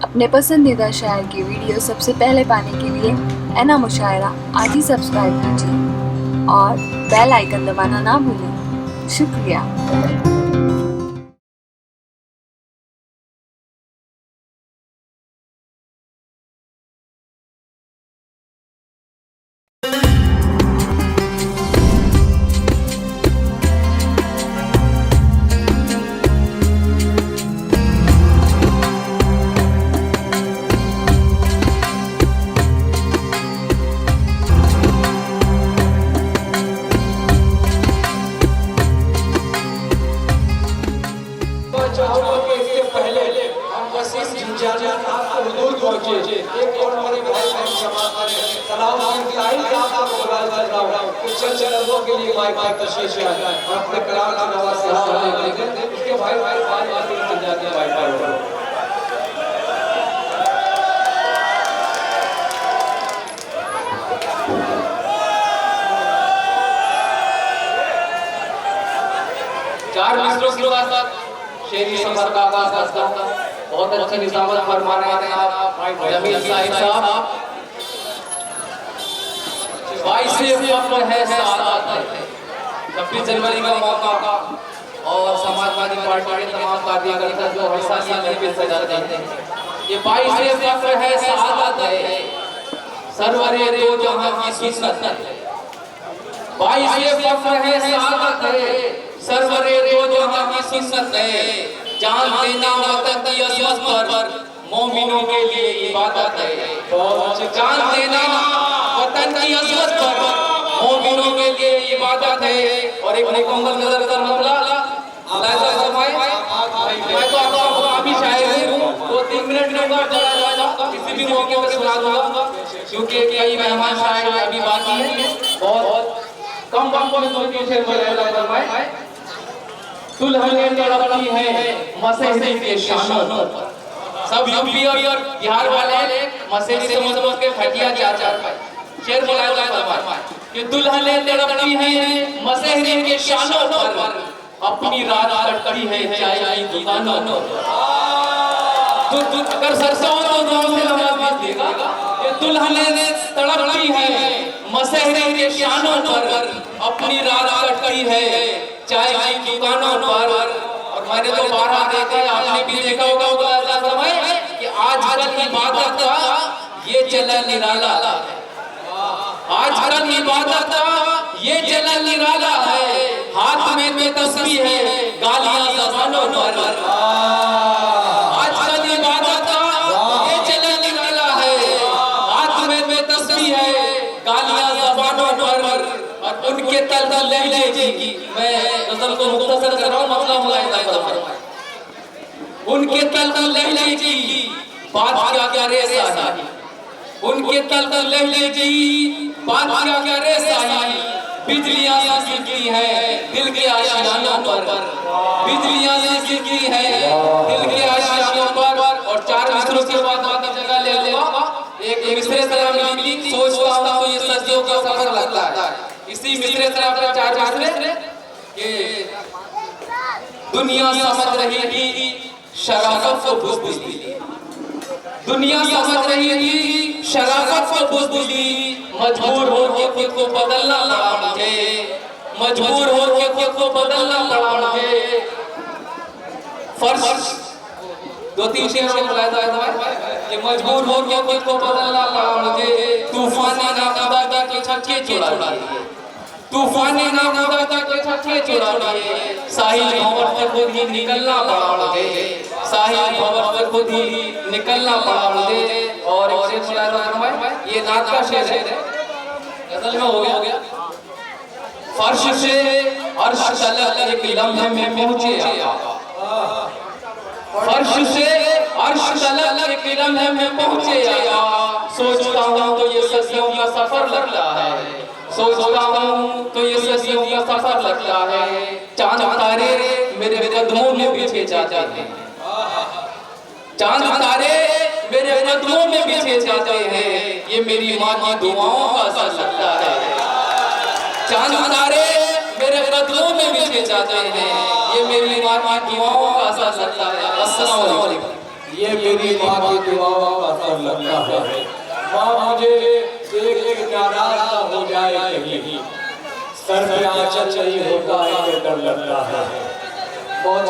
अपने पसंदीदा शायर की वीडियो सबसे पहले पाने के लिए एना मुशायरा आज ही सब्सक्राइब कीजिए और बेल आइकन दबाना ना भूलें। शुक्रिया। चार मिसरों के बाद शेरी सफर का आगाज करता हूं। बहुत अच्छी निजामत फरमा रहे हैं आप जमील साहब। 22 फक्र है सादात है, 26 जनवरी का मौका और समाजवादी पार्टी के तमाम कार्यकर्ता जो हर साल यहाँ पे सजा देते हैं। ये 22 फक्र है सादात है, सरवरे दो जहां की सुन्नत है। 22 फक्र है सादात है, सरवरे दो जहां की सुन्नत है। जान देना वतन की अज़मत पर मोमिनों के लिए इबादत है। जान देना वतन की अज़मत पर मोमिनों के लिए इबादत है। और एक मुकम्मल नजर का मतलब मुलाहिजा फरमाएं। मैं तो आपका काफी शायर हूं, 2-3 मिनट में चला जाऊंगा, किसी भी मौके पर सुना दूंगा क्योंकि कई मेहमान शायर अभी बाकी हैं। बहुत कम में तो शेर मुलाहिजा फरमाएं। दुल्हनें तड़पती है मसहरी के शानों पर। सब यूपी और बिहार वाले मसहरी से समझ के खटिया चार शेर मुलाहिजा फरमाएं कि दुल्हनें तड़पती है मसहरी के शानों पर, अपनी रात कटती है चाय की दुकानों पर। अगर सरसों तो गांव से नमाज देगा। ये दुल्हनें तड़पती है मसहरी के शानों पर, अपनी रात कटती है चाय की दुकानों पर। और मैंने तो 12 देखे, आपने भी देखा होगा कि आजकल इबादत का ये चलन निराला है। आजकल इबादत का ये चलन निराला है। हाथ में तस्बीह है, गालियां ज़बानों पर। आजकल इबादत का ये चलन निराला है। हाथ में तस्बीह है, गालियां ज़बानों पर। और उनके तल लहजे की मैं गजल को मुख्तसर कर रहा हूं, मतलब मुलाहिजा फरमाएं। उनके तल लहजे की बात क्या रे साही, उनके तल लहजे की बात क्या रे साही। बिजलियां गिरती है दिल के आशियानों पर, बिजलियां गिरती है दिल के आशियानों पर। और 4 मिसरों के बाद जगह ले लूंगा। एक मिसरे तरह मिली सोचता हूं तो ये सदियों का सफर लगता है। इसी मिसरे तरह 4 मिसरे कि दुनिया समझ रही थी शराफत को बुज़दिली, दुनिया समझ रही थी शराफत को बुज़दिली। मजबूर हो के खुद को बदलना पड़ा मुझे, मजबूर हो के खुद को बदलना पड़ा मुझे। फर्श 2-3 शेर में मुलाहिजा है कि मजबूर हो के खुद को बदलना पड़ा मुझे। तूफानी नामुदा के छक्के चुरा लिए, तूफानी नामुदा के छक्के चुरा लिए। साहिल भंवर से खुद ही निकलना पड़ा मुझे, साहिल भंवर से खुद ही निकलना पड़ा मुझे। और एक शेर मुलाहिजा फरमाएं, ये नात का शेर है, गजल में हो गया। फर्श से अर्श तलक एक लम्हे में पहुंचे आका, फर्श से अर्श तलक एक लम्हे में पहुंचे आका। सोचता हूं तो ये सदियों का सफर लगता है, सोचता हूं तो ये सदियों का सफर लगता है। चांद तारे मेरे कदमों में बिछे जाते हैं, चांद तारे मेरे कदमों में बिछे जाते हैं। ये मेरी माँ की दुआओं का असर लगता है। चांद तारे मेरे कदमों में बिछे जाते हैं, ये मेरी माँ की दुआओं का असर लगता है। अस्सलाम वालेकुम। ये मेरी माँ की दुआओं का असर लगता है। माँ मुझे एक नाराज हो जाए कहीं, सर पे आंचल नहीं होता है तो डर लगता है। बहुत